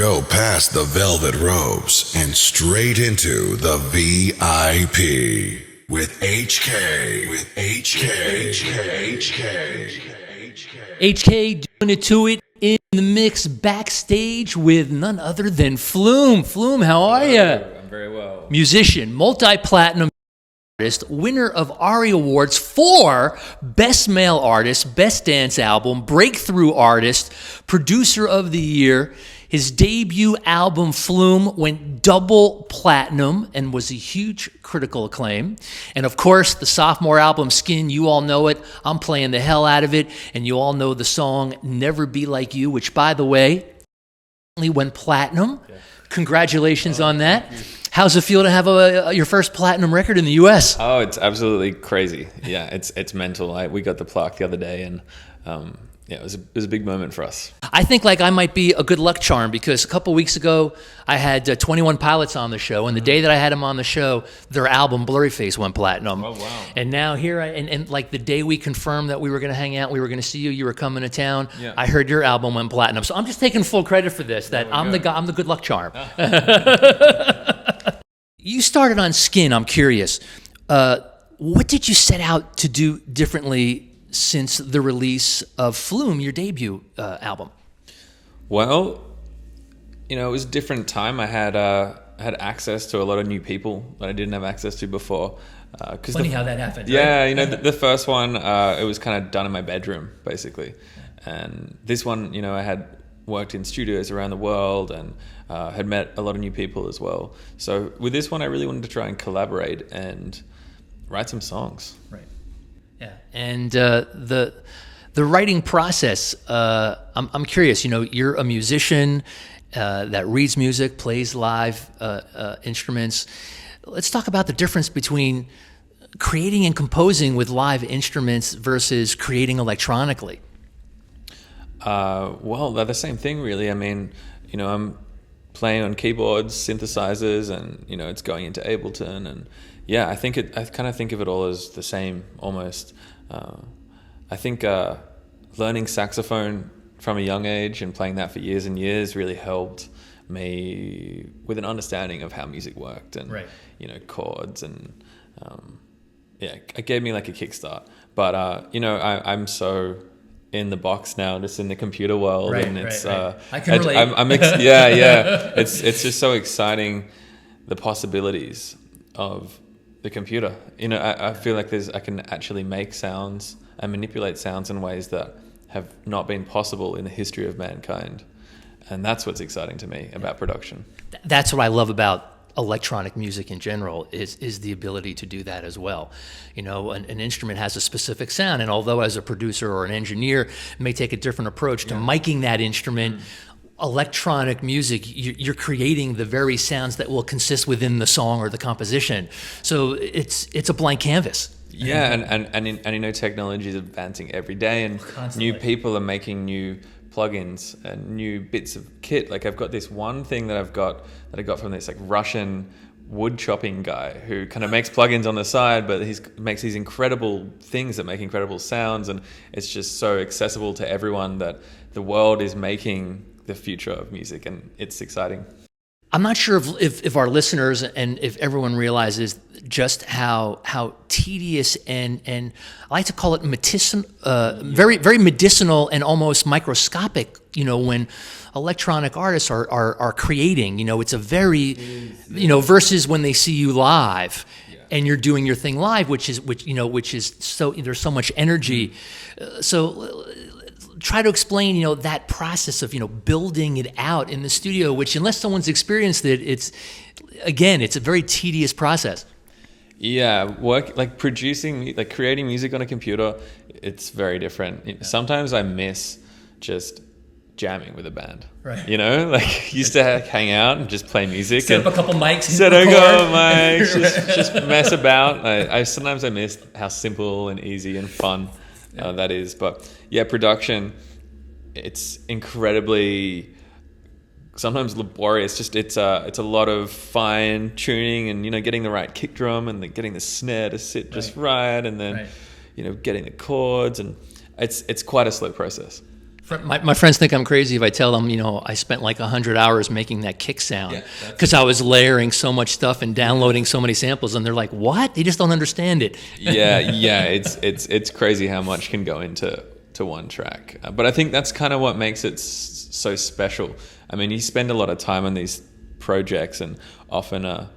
Go past the velvet ropes and straight into the VIP with HK. HK doing it to it in the mix backstage with none other than Flume. Flume, how are you? I'm very well. Musician, multi-platinum artist, winner of ARI Awards for Best Male Artist, Best Dance Album, Breakthrough Artist, Producer of the Year. His debut album, Flume, went double platinum and was a huge critical acclaim. And of course, the sophomore album, Skin, you all know it. I'm playing the hell out of it. And you all know the song, Never Be Like You, which, by the way, went platinum. Yeah. Congratulations on that. How's it feel to have your first platinum record in the U.S.? Oh, it's absolutely crazy. Yeah, it's mental. We got the plaque the other day, and yeah, it was a big moment for us. I think I might be a good luck charm because a couple weeks ago I had 21 Pilots on the show, and the day that I had them on the show, their album Blurry Face went platinum. Oh wow! And now here and the day we confirmed that we were going to hang out, we were going to see you, you were coming to town. Yeah. I heard your album went platinum, so I'm just taking full credit for this. That I'm the good luck charm. You started on Skin. I'm curious. What did you set out to do differently since the release of Flume, your debut album? Well, it was a different time. I had access to a lot of new people that I didn't have access to before. Funny how that happened. Yeah, right? the first one, it was kind of done in my bedroom, basically. And this one, I had worked in studios around the world and had met a lot of new people as well. So with this one, I really wanted to try and collaborate and write some songs. Right. Yeah, and the writing process. I'm curious. You're a musician that reads music, plays live instruments. Let's talk about the difference between creating and composing with live instruments versus creating electronically. Well, they're the same thing, really. I mean, I'm playing on keyboards, synthesizers, and it's going into Ableton, and yeah, I kind of think of it all as the same almost. I think learning saxophone from a young age and playing that for years and years really helped me with an understanding of how music worked and chords and it gave me like a kickstart. But I'm so in the box now, just in the computer world, and it's I can relate. Yeah. It's just so exciting, the possibilities of the computer. I feel like I can actually make sounds and manipulate sounds in ways that have not been possible in the history of mankind, and that's what's exciting to me about production. That's what I love about electronic music in general is the ability to do that as well. An instrument has a specific sound, and although as a producer or an engineer may take a different approach to miking that instrument, electronic music, you're creating the very sounds that will consist within the song or the composition. So it's a blank canvas. Yeah, and technology is advancing every day, and constantly. New people are making new plugins and new bits of kit. Like I've got this one thing that I got from this Russian wood chopping guy who kind of makes plugins on the side, but he makes these incredible things that make incredible sounds, and it's just so accessible to everyone that the world is making the future of music, and it's exciting. I'm not sure if our listeners and if everyone realizes just how tedious and I like to call it very very medicinal and almost microscopic. When electronic artists are creating, it's a very versus when they see you live. And you're doing your thing live, which is so there's so much energy. So try to explain, that process of, building it out in the studio, which unless someone's experienced it, it's a very tedious process. Yeah, creating music on a computer, it's very different. Yeah. Sometimes I miss just jamming with a band. Right. Used to hang out and just play music. Set up a couple mics. Set up a couple mics, just mess about. Sometimes I miss how simple and easy and fun that is. But yeah, production, it's incredibly sometimes laborious. It's a lot of fine tuning and getting the right kick drum and getting the snare to sit just right, and then getting the chords, and it's quite a slow process. My friends think I'm crazy if I tell them, I spent like 100 hours making that kick sound because I was layering so much stuff and downloading so many samples, and they're like, "What? They just don't understand it." It's crazy how much can go into one track. But I think that's kind of what makes it so special. I mean, you spend a lot of time on these projects, and often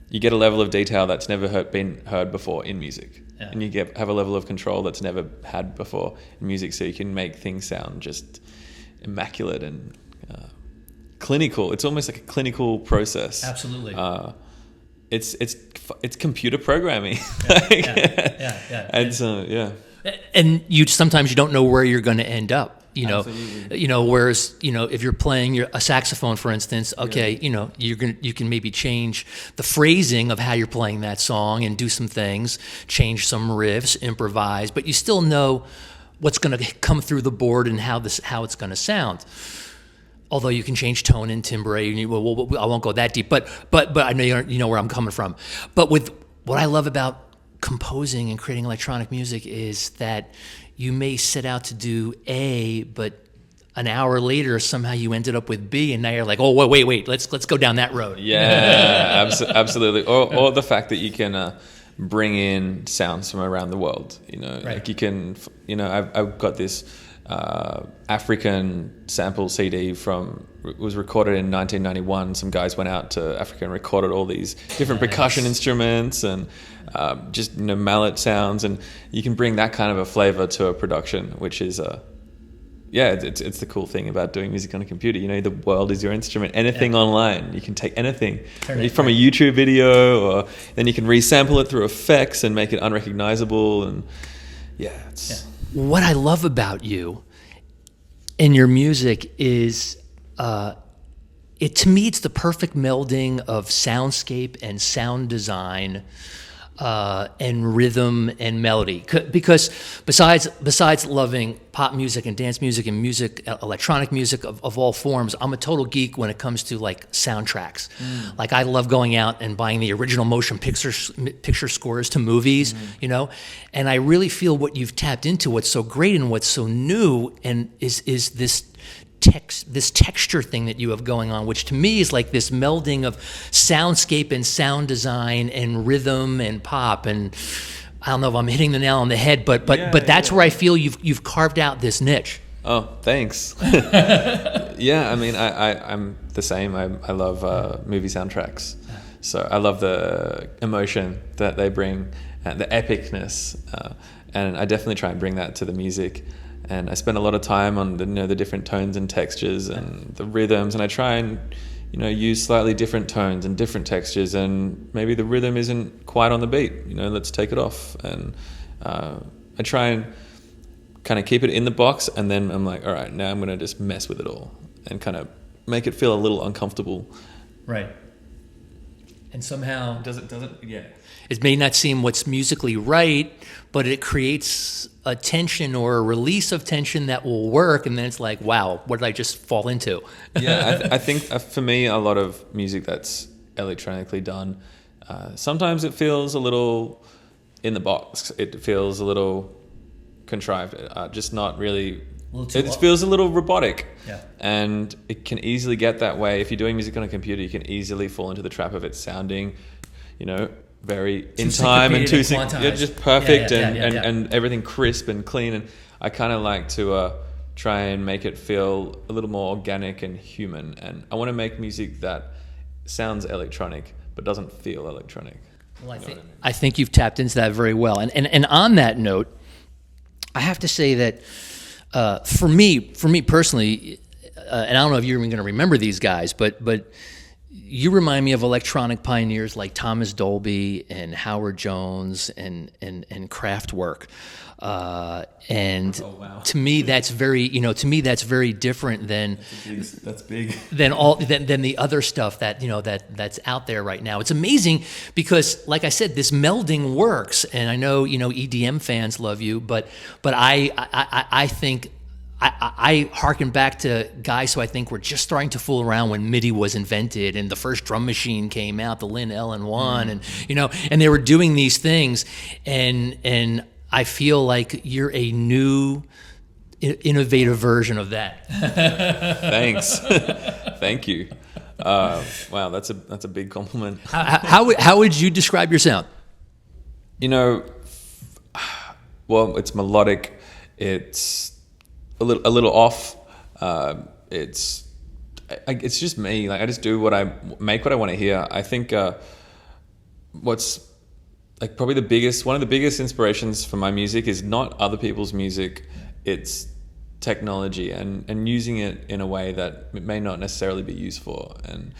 you get a level of detail that's never been heard before in music. Yeah. And you have a level of control that's never had before in music, so you can make things sound just immaculate and clinical. It's almost like a clinical process. Absolutely. It's computer programming. Yeah. And so, yeah. And sometimes you don't know where you're going to end up. Absolutely. Whereas, if you're playing a saxophone, for instance, you can maybe change the phrasing of how you're playing that song and do some things, change some riffs, improvise, but you still know what's going to come through the board and how it's going to sound. Although you can change tone and timbre, I won't go that deep, but I know you know where I'm coming from. But with what I love about composing and creating electronic music is that you may set out to do A, but an hour later somehow you ended up with B, and now you're like, oh wait, let's go down that road. Yeah, absolutely. Or the fact that you can bring in sounds from around the world. Right. Like you can. I've got this African sample CD it was recorded in 1991. Some guys went out to Africa and recorded all these different percussion instruments and just mallet sounds, and you can bring that kind of a flavor to a production, which is it's the cool thing about doing music on a computer. The world is your instrument. Anything online, you can take anything from a YouTube video, or then you can resample it through effects and make it unrecognizable. And what I love about you and your music is, to me, it's the perfect melding of soundscape and sound design, and rhythm and melody. Because besides loving pop music and dance music and electronic music of all forms, I'm a total geek when it comes to like soundtracks. Like I love going out and buying the original motion picture scores to movies, and I really feel what you've tapped into, what's so great and what's so new, and is this texture thing that you have going on, which to me is like this melding of soundscape and sound design and rhythm and pop. And I don't know if I'm hitting the nail on the head, but that's where I feel you've carved out this niche. Oh, thanks. Yeah, I mean, I'm the same. I love movie soundtracks. So I love the emotion that they bring, the epicness, and I definitely try and bring that to the music. And I spend a lot of time on the different tones and textures and the rhythms, and I try and use slightly different tones and different textures, and maybe the rhythm isn't quite on the beat. Let's take it off, and I try and kind of keep it in the box, and then I'm like, all right, now I'm going to just mess with it all and kind of make it feel a little uncomfortable. Right. And somehow does it? Yeah. It may not seem what's musically right, but it creates a tension or a release of tension that will work, and then it's like, wow, what did I just fall into? Yeah, I think for me, a lot of music that's electronically done, sometimes it feels a little in the box. It feels a little contrived, just not really. It feels a little robotic. Yeah. And it can easily get that way. If you're doing music on a computer, you can easily fall into the trap of it sounding, very in time and just perfect and everything crisp and clean. And I kind of like to try and make it feel a little more organic and human. And I want to make music that sounds electronic but doesn't feel electronic. Well, I think you've tapped into that very well. And on that note, I have to say that for me personally, and I don't know if you're even going to remember these guys, but you remind me of electronic pioneers like Thomas Dolby and Howard Jones and Kraftwerk. To me, that's very different than that's big than the other stuff that's out there right now. It's amazing because, like I said, this melding works, and I know EDM fans love you, but I think. I hearken back to guys who I think were just starting to fool around when MIDI was invented and the first drum machine came out, the Lin LN1, and they were doing these things, and I feel like you're a new innovative version of that. Thanks. Thank you. Wow, that's a big compliment. How would you describe your sound? You know, well, it's melodic. It's a little off. It's just me. Like, I just do what I want to hear. I think what's like probably one of the biggest inspirations for my music is not other people's music. It's technology and using it in a way that it may not necessarily be used for, and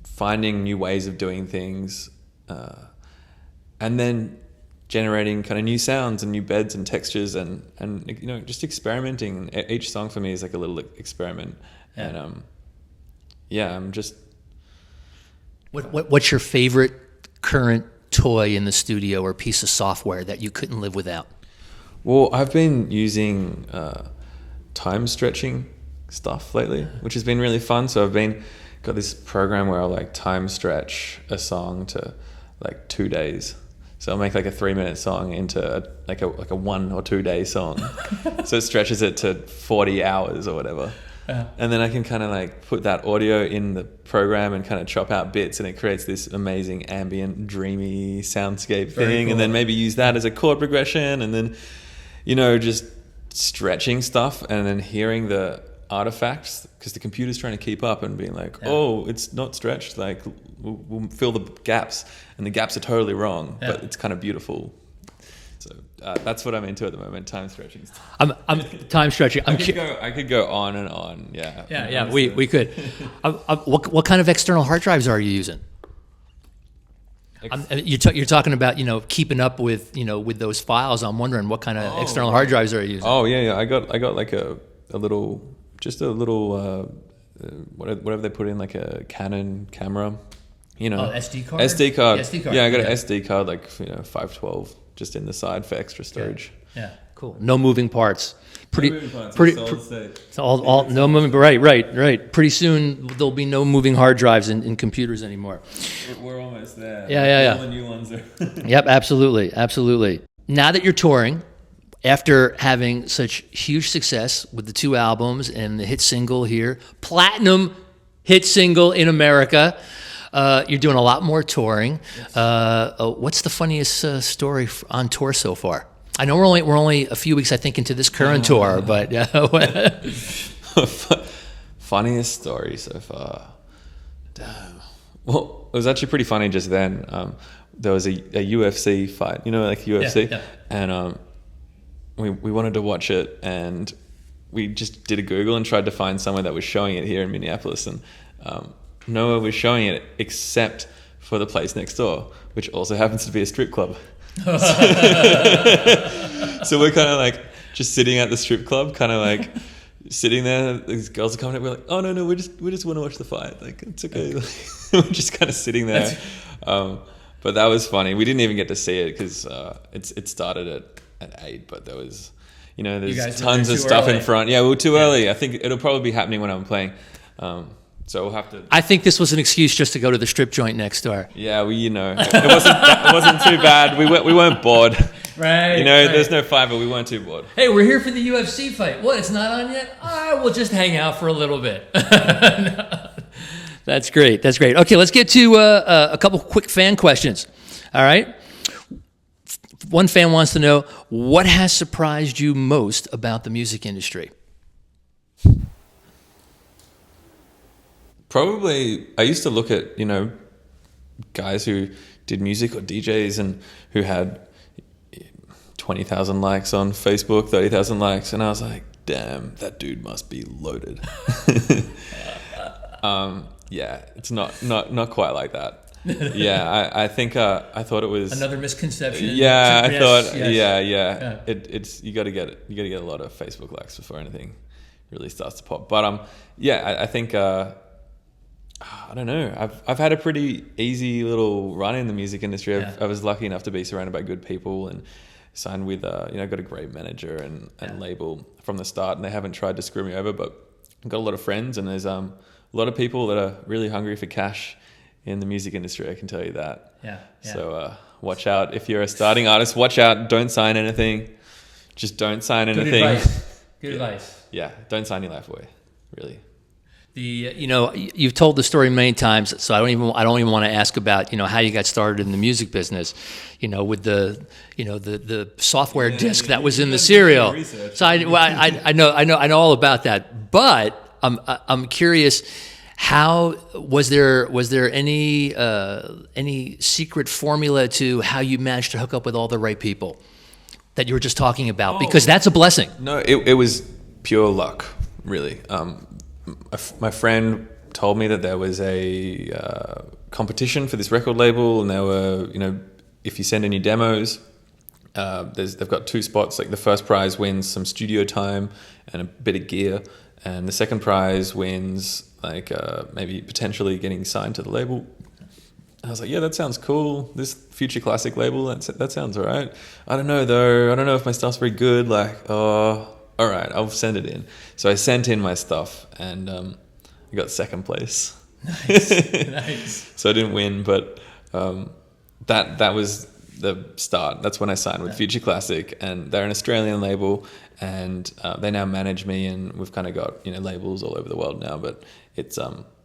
finding new ways of doing things, and then generating kind of new sounds and new beds and textures and you know, just experimenting. Each song for me is like a little experiment. And I'm just... What's your favorite current toy in the studio or piece of software that you couldn't live without? Well, I've been using time stretching stuff lately, which has been really fun. So I've got this program where I'll like time stretch a song to like 2 days. So I'll make like a 3-minute song into like a 1 or 2 day song. So it stretches it to 40 hours or whatever. And then I can kind of like put that audio in the program and kind of chop out bits, and it creates this amazing ambient, dreamy soundscape thing. Cool. And then maybe use that as a chord progression, and then, you know, just stretching stuff and then hearing the artifacts, because the computer's trying to keep up and being like, oh, it's not stretched, like we'll fill the gaps, and the gaps are totally wrong, but it's kind of beautiful. So that's what I'm into at the moment, time stretching stuff. I'm time stretching. I could go on and on. Yeah. We could. What kind of external hard drives are you using? You're talking about, you know, keeping up with, you know, with those files. I'm wondering what kind of external hard drives are you using? Oh yeah. I got like a little whatever they put in, like a Canon camera, you know. SD card. SD card. SD card. Yeah, I got an SD card, like, you know, 512, just in the side for extra storage. Yeah. Cool. No moving parts. It's all no moving. Right. Pretty soon there'll be no moving hard drives in computers anymore. We're almost there. Yeah. All the new ones are. Yep, absolutely. Now that you're touring, after having such huge success with the 2 albums and the hit single here, platinum hit single in America, you're doing a lot more touring. What's the funniest story on tour so far? I know we're only a few weeks, I think, into this current tour, but funniest story so far. Damn. Well, it was actually pretty funny just then. There was a UFC fight, you know, like UFC, and we wanted to watch it, and we just did a Google and tried to find somewhere that was showing it here in Minneapolis, and nowhere was showing it except for the place next door, which also happens to be a strip club. So we're kind of like just sitting at the strip club, kind of like sitting there. These girls are coming up. We're like, oh no, we just want to watch the fight. Like, it's okay. We're just kind of sitting there. But that was funny. We didn't even get to see it because it started at 8, but there was, you know, there's tons of stuff in front. Yeah, we were too early. I think it'll probably be happening when I'm playing. So we'll have to. I think this was an excuse just to go to the strip joint next door. Yeah, it wasn't too bad. We weren't bored. Right. You know, there's no fight, but we weren't too bored. Hey, we're here for the UFC fight. What? It's not on yet? We'll just hang out for a little bit. No. That's great. Okay, let's get to a couple quick fan questions. All right. One fan wants to know, what has surprised you most about the music industry? Probably, I used to look at, you know, guys who did music or DJs and who had 20,000 likes on Facebook, 30,000 likes, and I was like, damn, that dude must be loaded. Yeah, it's not quite like that. Yeah, I think I thought it was another misconception. Yeah, I thought yes. Yeah. It's you got to get a lot of Facebook likes before anything really starts to pop. But I think I don't know. I've had a pretty easy little run in the music industry. I was lucky enough to be surrounded by good people and signed with got a great manager and label from the start, and they haven't tried to screw me over. But I've got a lot of friends, and there's a lot of people that are really hungry for cash in the music industry, I can tell you that. Yeah. So watch out. If you're a starting artist, watch out. Don't sign anything. Just don't sign anything. Good advice. Yeah, don't sign your life away, really. You've told the story many times, so I don't even want to ask about, how you got started in the music business, with the software disc that was in the cereal. So I know all about that, but I'm curious. How was there any secret formula to how you managed to hook up with all the right people that you were just talking about? Because that's a blessing. No, it was pure luck, really. My friend told me that there was a competition for this record label, and there were, if you send in your demos, they've got 2 spots. Like the first prize wins some studio time and a bit of gear, and the second prize wins maybe potentially getting signed to the label. I was like, yeah, that sounds cool. This future classic label, that sounds all right. I don't know though. I don't know if my stuff's very good. All right, I'll send it in. So I sent in my stuff, and I got second place. Nice. So I didn't win, but that was the start. That's when I signed with Future Classic, and they're an Australian label, and they now manage me, and we've kind of got labels all over the world now. But it's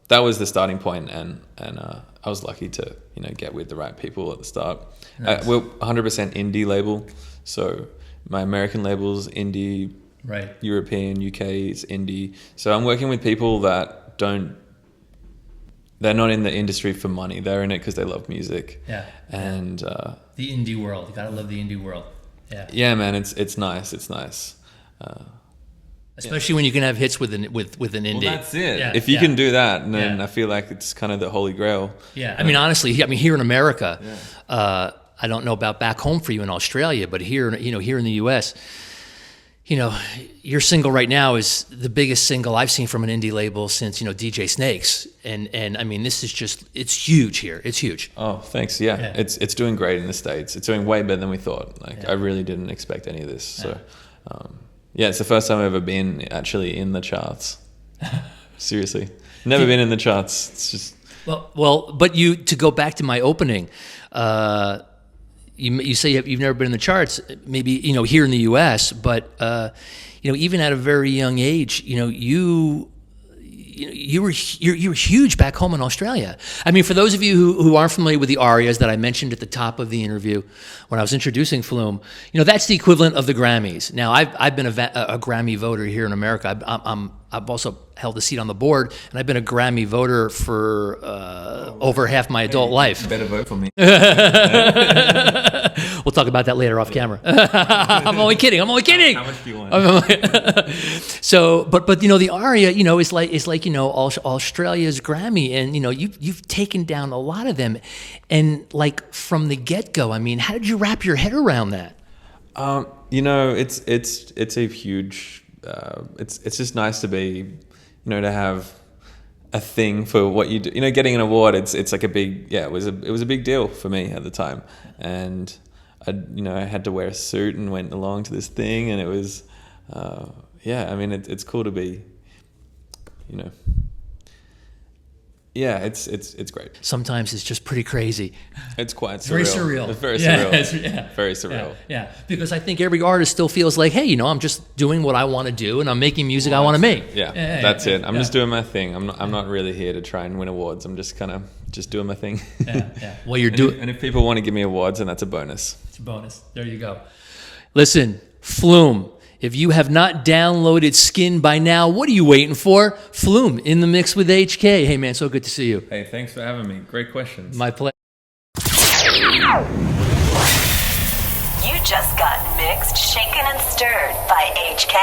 that was the starting point, and I was lucky to get with the right people at the start. Nice. We're 100% indie label, so my American label's indie. Right. European, UK, it's indie. So I'm working with people that they're not in the industry for money. They're in it because they love music. Yeah. And the indie world. You gotta love the indie world. Yeah. Yeah, man, it's nice. It's nice. Especially when you can have hits with an indie. Well, that's it. Yeah. If you can do that, then Yeah. I feel like it's kind of the holy grail. Yeah. I mean, honestly, here in America, I don't know about back home for you in Australia, but here in the US, your single right now is the biggest single I've seen from an indie label since, DJ Snakes. And I mean, this is it's huge here. It's huge. Oh, thanks. Yeah. It's doing great in the States. It's doing way better than we thought. I really didn't expect any of this. So, it's the first time I've ever been actually in the charts. Seriously. Never been in the charts. It's just... Well, but to go back to my opening, you say you've never been in the charts, maybe here in the U.S., but even at a very young age, you're huge back home in Australia. I mean, for those of you who aren't familiar with the arias that I mentioned at the top of the interview when I was introducing Flume, that's the equivalent of the Grammys. Now, I've been a Grammy voter here in America. I've also held a seat on the board, and I've been a Grammy voter for over half my adult life. Better vote for me. We'll talk about that later off camera. I'm only kidding. How much do you want? So, but the aria, is like Australia's Grammy, and you've taken down a lot of them, and like from the get-go. I mean, how did you wrap your head around that? It's a huge. It's just nice to be, to have a thing for what you do. Getting an award, it's like a big, it was a big deal for me at the time, and I had to wear a suit and went along to this thing, and it was, I mean, it's cool to be, it's great. Sometimes it's just pretty crazy. It's quite surreal. Very surreal. It's very surreal. Yeah. Very surreal. Yeah, because I think every artist still feels like, hey, I'm just doing what I want to do, and I'm making music I want to make. Yeah, that's it. I'm just doing my thing. I'm not really here to try and win awards. I'm just kind of doing my thing. Yeah. Well, you're doing. And if people want to give me awards, then that's a bonus. It's a bonus. There you go. Listen, Flume. If you have not downloaded Skin by now, what are you waiting for? Flume in the mix with HK. Hey, man, so good to see you. Hey, thanks for having me. Great questions. My pleasure. You just got mixed, shaken, and stirred by HK.